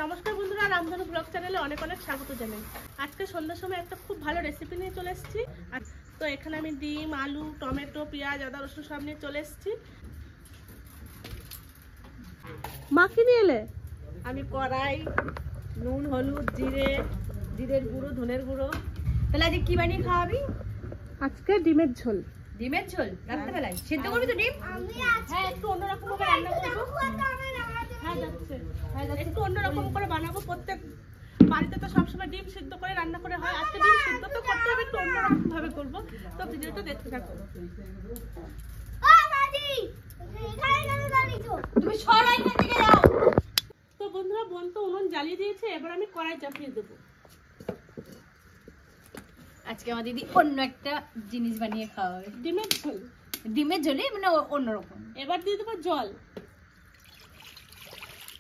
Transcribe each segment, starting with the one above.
নমস্কার বন্ধুরা, রামধনু ব্লগ চ্যানেলে অনেক অনেক স্বাগত জানাই। আজকে সন্ধ্যার সময় একটা খুব ভালো রেসিপি নিয়ে চলে এসেছি। তো এখানে আমি ডিম, আলু, টমেটো, পেঁয়াজ, আদা, রসুন সব নিয়ে চলে এসেছি। মা কি নিয়ে এলে? আমি কড়াই, নুন, হলুদ, জিরের গুঁড়ো, ধনের গুঁড়ো। তাহলে আজকে কি বানিয়ে খাওয়াবি? আজকে ডিমের ঝোল। ডিমের ঝোল রাত্রেবেলায় সিদ্ধ করবি তো ডিম? হ্যাঁ, একটু অন্যরকম করে রান্না করবো। হ্যাঁ যাচ্ছে, একটু অন্যরকম করে বানাবো। প্রত্যেক বাড়িতে তো সবসময় ডিম সিদ্ধ করে রান্না করে হয়, আজকে ডিম সিদ্ধ তো করতে হবে, একটু অন্যরকম ভাবে করবো। তো ভিডিওটা দেখতে থাকো। তুমি সরাই এখান থেকে যাও। তো বন্ধুরা, বোন তো উনুন জ্বালিয়ে দিয়েছে, এবার আমি কড়াই চাপিয়ে দেবো। আজকে আমার দিদি অন্য একটা জিনিস বানিয়ে খাওয়াবে, ডিমের ঝোল। ডিমের ঝোলে মানে অন্যরকম। এবার দিয়ে দেবো জল।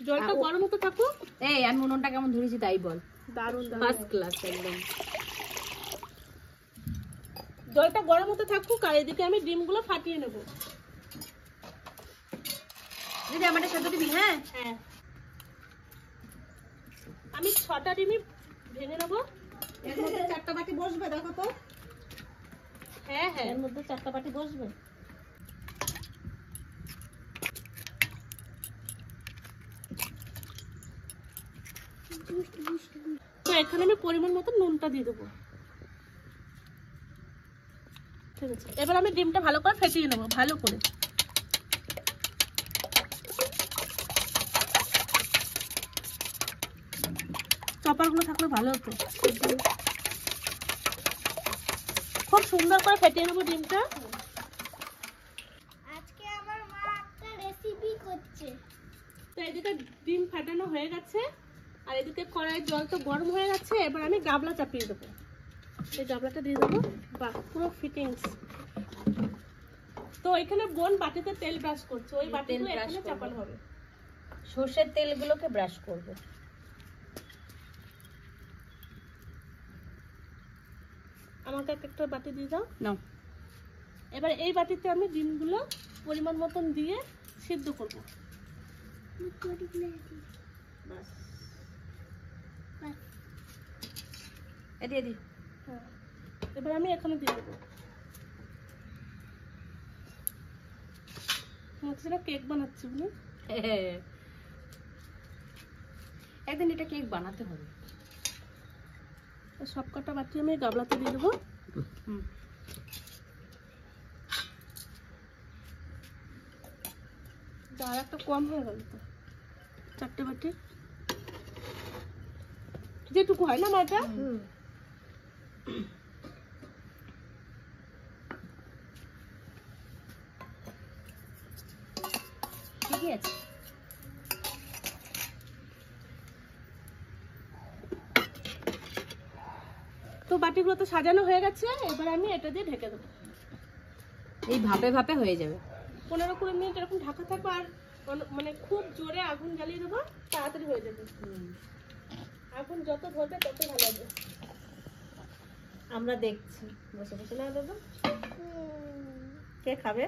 জলটা গরম হতে থাকুক। এই আমি উনুনটা কেমন ধরেছি তাই বল। দারুণ ফার্স্ট ক্লাস একদম। জলটা গরম হতে থাকুক, আর এদিকে আমি ডিমগুলো ফাটিয়ে নেবো। দিদি আমাদের সাথে দিবি? হ্যাঁ হ্যাঁ, আমি 6টা ডিমই ভেঙে নেবো। এর মধ্যে 4টা বাটি বসবে, দেখো তো। হ্যাঁ হ্যাঁ, এর মধ্যে 4টা বাটি বসবে। তো এখানে আমি পরিমাণ মতো নুনটা দিয়ে দেবো। ঠিক আছে, এবার আমি ডিমটা ভালো করে ফেটিয়ে নেবো, ভালো করে। চপারগুলো থাকলে ভালো হতো। খুব সুন্দর করে ফেটিয়ে নেবো ডিমটা। আজকে আমার মা একটা রেসিপি করছে। তো এদিকে ডিম ফাটানো হয়ে গেছে, আর এদিকে কড়াইয়ের জল তো গরম হয়ে গেছে। এবার আমি গাবলা চাপিয়ে দেবো। এই গাবলাটা দিয়ে দেবো। বাহ, পুরো ফিটিংস। তো এখানে বোন বাটিতে তেল ব্রাশ করছে, ওই বাটিগুলো এখানে চাপানো হবে। সর্ষের তেলগুলোকে ব্রাশ করবে। আমাকে একটা বাটি দিয়ে দাও। নাও। এবার এই বাটিতে আমি ডিমগুলো পরিমাণ মতন দিয়ে সিদ্ধ করবো। বাস। এদি এদি। হ্যাঁ, এবার আমি এখানে দিয়ে দেবো। কেক বানাচ্ছি বুঝলি? একদিন এটা কেক বানাতে হবে। সব কটা বাটি আমি গাবলাতে দিয়ে দেবো। আর একটা কম হয়ে গেল তো, 4টে বাটি যেটুকু হয় না মাটা। ঠিকই আছে। তো বাটিগুলো তো সাজানো হয়ে গেছে, এবার আমি এটা দিয়ে ঢেকে দেবো। এই ভাপে ভাপে হয়ে যাবে। 15-20 মিনিট এরকম ঢাকা থাকবে, আর মানে খুব জোরে আগুন জ্বালিয়ে দেবো, তাড়াতাড়ি হয়ে যাবে। আগুন যত ধরবে তত ভালো হবে। আমরা দেখছি বসে বসে। না দাদা, কে খাবে?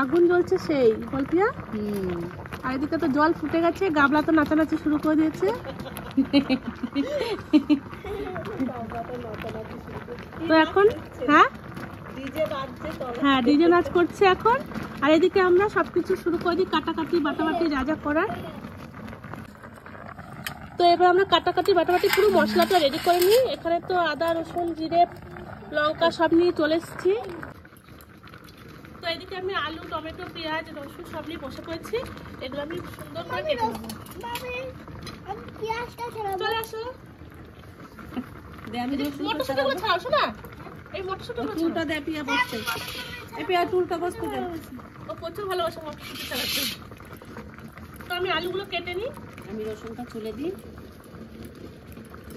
আগুন জ্বলছে সেই গল্পিয়া। আর এদিকে তো জল ফুটে গেছে, গাবলা তো নাচানাচি শুরু করে দিয়েছে। তো এখন হ্যাঁ হ্যাঁ, ডিজে নাচ করছে এখন। আর এদিকে আমরা সবকিছু শুরু করে দিই, কাটাকাটি বাটাবাটি যা যা করার। তো এবার আমরা কাটাকাটি বাটাবাটি পুরো মশলাটা রেডি করে নিই। এখানে তো আদা, রসুন, জিরে, লঙ্কা সব নিয়ে চলে এসেছি। তো এদিকে আমি আলু, টমেটো, পেঁয়াজ, রসুন সব নিয়ে বসে পড়েছি। এগুলো আমি সুন্দর করে কেটে নেবো। চলে আসো। মটরশুঁটিগুলো ছাড়াও, শোনা। এই মটরশুঁটিগুলো টুলটা দে, পিয়া বসছে। এই পিয়া টুলটা বসতে দে। ও প্রচুর ভালোবাসে মটরশুঁটি ছাড়াতে। তো আমি আলুগুলো কেটে নিই। আমি রসুনটা তুলে দিই।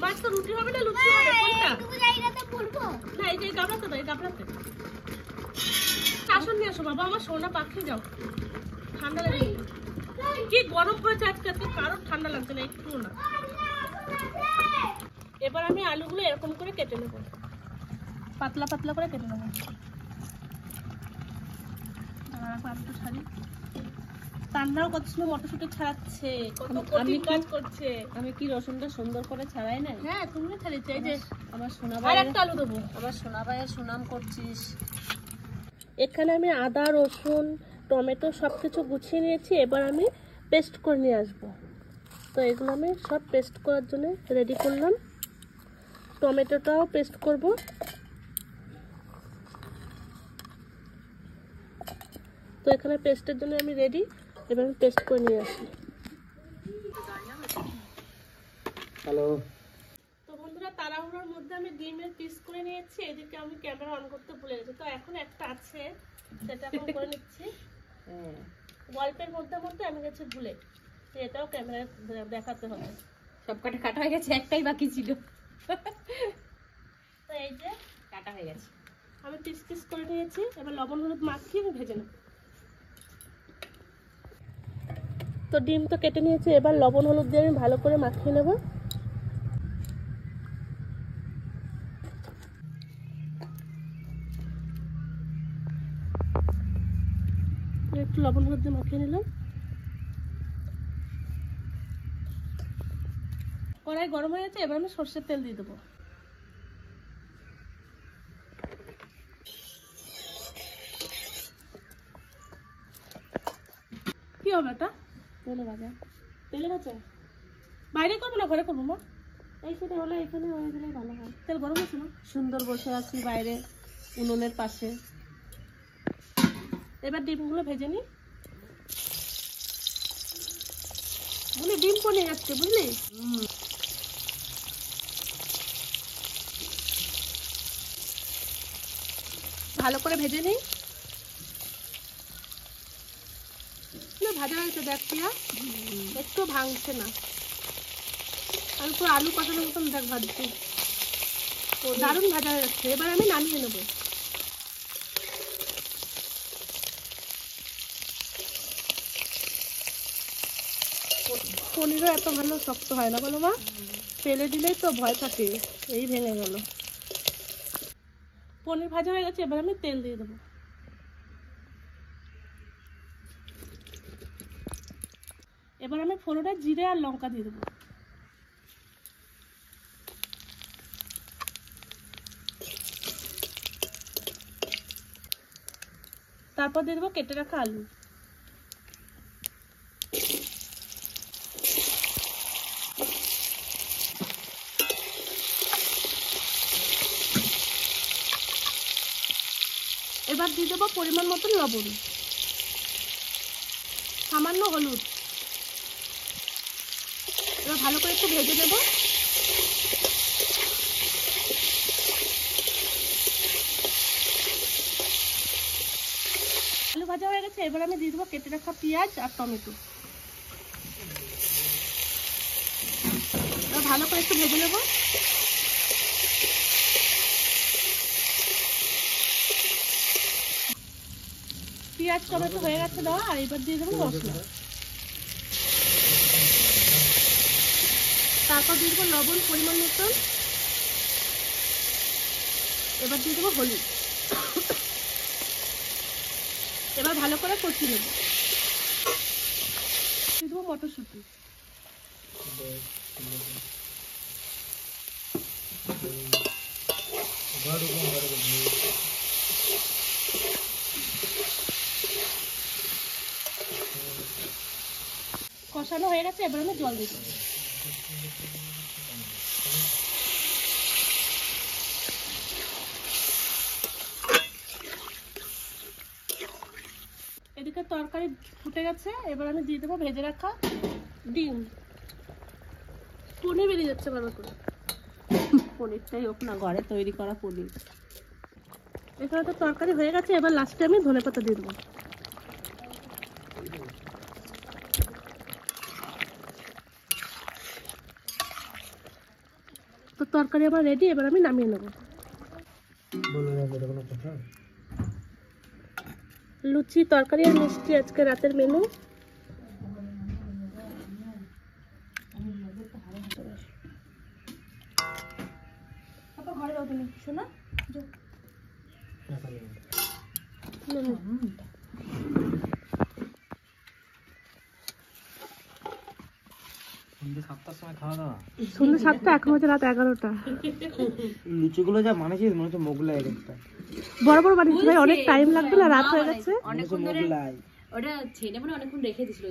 মাছ তো রুটি হবে না লুচি হবে কোনটা? না, এই যে গাবলাতে দাও, এই গাবলাতে। আসন নিয়ে আসো বাবা, আমার সোনা পাখি। যাও, ঠান্ডা লাগে। কি গরম হয়েছে আজকে, কারোর ঠান্ডা লাগছে না, একটু না। এবার আমি আলুগুলো এরকম করে কেটে নেবো, পাতলা পাতলা করে কেটে নেবো। আলুটা ছাড়ি। কান্নাও কত সুন্দর মটরশুঁটি ছাড়াচ্ছে, কত আমি কঠিন কি- কাজ করছে। আমি কি রসুনটা সুন্দর করে ছাড়াই না? হ্যাঁ তুমি ছাড়িয়েছো, এই যে আমার সোনা আর ভাইয়ের একটা আলু দেবো। আবার সোনা ভাইয়ের সুনাম করছিস। এখানে আমি আদা রসুন টমেটো সব কিছু গুছিয়ে নিয়েছি, এবার আমি পেস্ট করে নিয়ে আসবো। তো এগুলো আমি সব পেস্ট করার জন্য রেডি করলাম। টমেটোটাও পেস্ট করব। তো এখানে পেস্টের জন্য আমি রেডি, এবার আমি পেস্ট করে নিয়ে আসি। হ্যালো। তো বন্ধুরা, তাড়াহুড়োর মধ্যে আমি ডিমের পিস করে নিয়েছি, এদিকে আমি ক্যামেরা অন করতে ভুলে গেছি। তো এখন একটা আছে, সেটা এখন করে নিচ্ছি। হ্যাঁ, গল্পের মধ্যে মধ্যে আমি গেছি ভুলে, তো এটাও ক্যামেরায় দেখাতে হবে। সব কাটা কাটা হয়ে গেছে, একটাই বাকি ছিল। তো এই যে কাটা হয়ে গেছে। আমি পিস পিস করে নিয়েছি, এবার লবণ হলুদ মাখিয়ে আমি ভেজে নেব। তো ডিম তো কেটে নিয়েছি, এবার লবণ হলুদ দিয়ে আমি ভালো করে মাখিয়ে নেব। একটু লবণ হলুদ দিয়ে মাখিয়ে নিলাম। কড়াই গরম হয়ে গেছে, এবার আমি সর্ষের তেল দিয়ে দেবো। কি হবে এটা? তেলে ভাজা। তেলে ভাজা? বাইরে করবো না ঘরে করবো? মা এই সেটা হলে এখানে হয়ে গেলেই ভালো হয়। তেল গরম হয়েছে না? সুন্দর বসে আছি বাইরে উনুনের পাশে। এবার ডিমগুলো ভেজে নি। বুঝলি, ডিম পড়ে যাচ্ছে, বুঝলি? ভালো করে ভেজে নিই। ভাজা হয়েছে দেখ প্রিয়া, একটু ভাঙছে না। আর পুরো আলু কষানোর মতন দেখ ভাজছে, দারুণ ভাজা হয়ে যাচ্ছে। এবার আমি নামিয়ে নেবো। পনিরও এত ভালো শক্ত হয় না বলো মা? তেলে দিলেই তো ভয় থাকে, এই ভেঙে গেল। পনির ভাজা হয়ে গেছে, এবার আমি তেল দিয়ে দেবো। এবার আমি ফোড়নে জিরে আর লঙ্কা দিয়ে দেবো। তারপর দিয়ে দেবো কেটে রাখা আলু। এবার দিয়ে দেবো পরিমাণ মতন লবণ, সামান্য হলুদ। এবার ভালো করে একটু ভেজে দেবো। আলু ভাজা হয়ে গেছে, এবার আমি দিয়ে দেবো কেটে রাখা পেঁয়াজ আর টমেটো। এবার ভালো করে একটু ভেজে নেবো। পেঁয়াজ টমেটো হয়ে গেছে দেওয়া, আর এবার দিয়ে দেবো মশলা। তারপর দিয়ে দেবো লবণ পরিমাণ মতন। এবার দিয়ে দেবো হলুদ। এবার ভালো করে কষিয়ে নেব। দিয়ে দেবো মটরশুঁটি। কষানো হয়ে গেছে, এবার আমি জল দিয়ে দেবো। এদিকে তরকারি ফুটে গেছে, এবার আমি দিয়ে দেবো ভেজে রাখা ডিম। পনির বেরিয়ে যাচ্ছে ভালো করে। পনিরটাই হোক না, ঘরে তৈরি করা পনির। এখানে তো তরকারি হয়ে গেছে, এবার লাস্টে আমি ধনেপাতা দিয়ে দেবো। তো তরকারি আমার রেডি, এবার আমি নামিয়ে নেবো। লুচি তরকারি আর মিষ্টি আজকে রাতের মেনু। ঘরে যাও তুমি, শোনা সন্ধ্যে 7টার সময় খাওয়া দাওয়া। সন্ধ্যে 7টা, এখন হচ্ছে রাত 11টা। লুচিগুলো যা বানিয়েছিস মনে হচ্ছে মোগলাই একটা। বড় বড় বানিয়েছি ভাই, অনেক টাইম লাগবে না, রাত হয়ে গেছে। অনেকক্ষণ ধরে মোগলাই। ওটা ছেলে মানে অনেকক্ষণ রেখে দিছিল।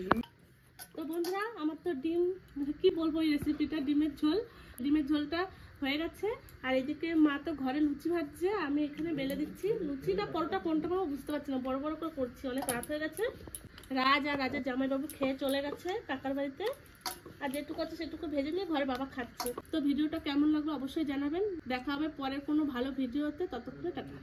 তো বন্ধুরা, আমার তো ডিম, কি বলবো এই রেসিপিটা, ডিমের ঝোলটা হয়ে গেছে। আর এদিকে মা তো ঘরে লুচি ভাজছে, আমি এখানে বেলে দিচ্ছি। লুচিটা পরোটা কোনটা পাবো বুঝতে পারছি না, বড় বড় করে করছি, অনেক রাত হয়ে গেছে। রাজ আর রাজার জামাইবাবু খেয়ে চলে গেছে কাকার বাড়িতে, আর যেটুকু আছে সেটুকু ভেজে নিয়ে ঘরে বাবা খাচ্ছে। তো ভিডিওটা কেমন লাগলো অবশ্যই জানাবেন। দেখা হবে পরের কোনো ভালো ভিডিওতে, ততক্ষণে টাটা।